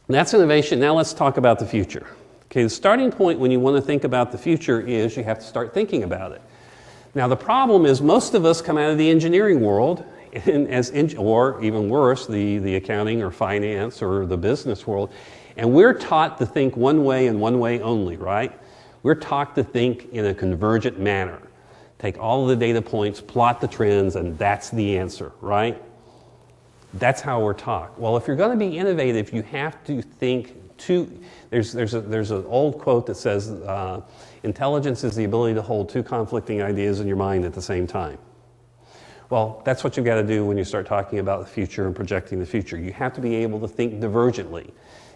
That's innovation. Now let's talk about the future. Okay, the starting point when you want to think about the future is you have to start thinking about it. Now the problem is most of us come out of the engineering world, or even worse, the accounting or finance or the business world, and we're taught to think one way and one way only, right? We're taught to think in a convergent manner. Take all of the data points, plot the trends, and that's the answer, right? That's how we're taught. Well, if you're going to be innovative, you have to think there's an old quote that says, intelligence is the ability to hold two conflicting ideas in your mind at the same time. Well, that's what you've got to do when you start talking about the future and projecting the future. You have to be able to think divergently.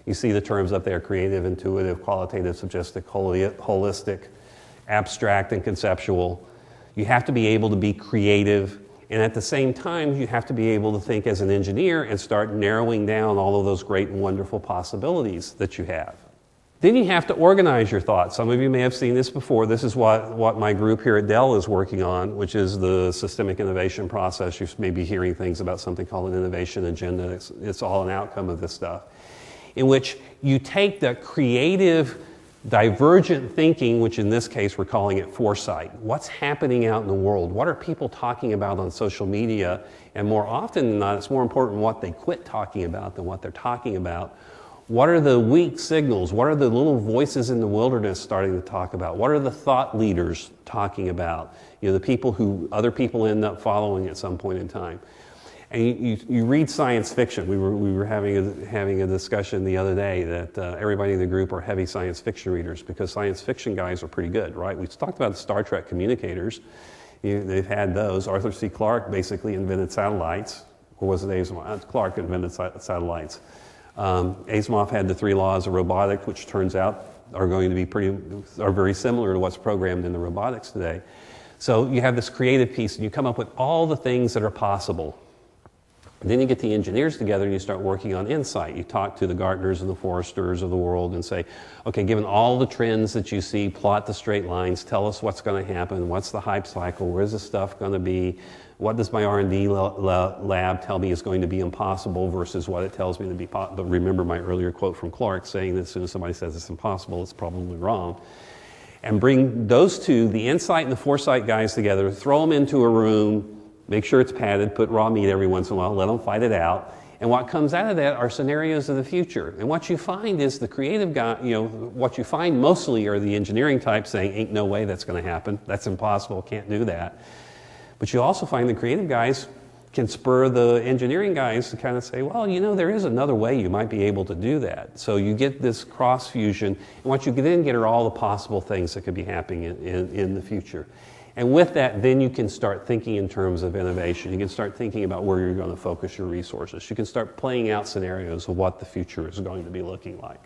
You see the terms up there: creative, intuitive, qualitative, suggestive, holistic, abstract, and conceptual. You have to be able to be creative, and at the same time, you have to be able to think as an engineer and start narrowing down all of those great and wonderful possibilities that you have. Then you have to organize your thoughts. Some of you may have seen this before. This is what my group here at Dell is working on, which is the systemic innovation process. You may be hearing things about something called an innovation agenda. It's all an outcome of this stuff, in which you take the creative, divergent thinking, which in this case we're calling it foresight. What's happening out in the world? What are people talking about on social media? And more often than not, it's more important what they quit talking about than what they're talking about. What are the weak signals? What are the little voices in the wilderness starting to talk about? What are the thought leaders talking about? You know, the people who other people end up following at some point in time. And you read science fiction. We were having a discussion the other day that everybody in the group are heavy science fiction readers because science fiction guys are pretty good, right? We talked about the Star Trek communicators. They've had those. Arthur C. Clarke basically invented satellites. Or was it Asimov? Clarke invented satellites. Asimov had the 3 laws of robotics, which turns out are going to be are very similar to what's programmed in the robotics today. So you have this creative piece, and you come up with all the things that are possible. And then you get the engineers together and you start working on insight. You talk to the Gartners and the Forresters of the world and say, okay, given all the trends that you see, plot the straight lines, tell us what's going to happen, what's the hype cycle, where's the stuff going to be, what does my R&D lab tell me is going to be impossible versus what it tells me to be possible. Remember my earlier quote from Clarke saying that as soon as somebody says it's impossible, it's probably wrong. And bring those two, the insight and the foresight guys together, throw them into a room, make sure it's padded, put raw meat every once in a while, let them fight it out. And what comes out of that are scenarios of the future. And what you find is the creative guy, what you find mostly are the engineering types saying, ain't no way that's going to happen. That's impossible, can't do that. But you also find the creative guys can spur the engineering guys to kind of say, well, there is another way you might be able to do that. So you get this cross fusion. And what you then get are all the possible things that could be happening in the future. And with that, then you can start thinking in terms of innovation. You can start thinking about where you're going to focus your resources. You can start playing out scenarios of what the future is going to be looking like.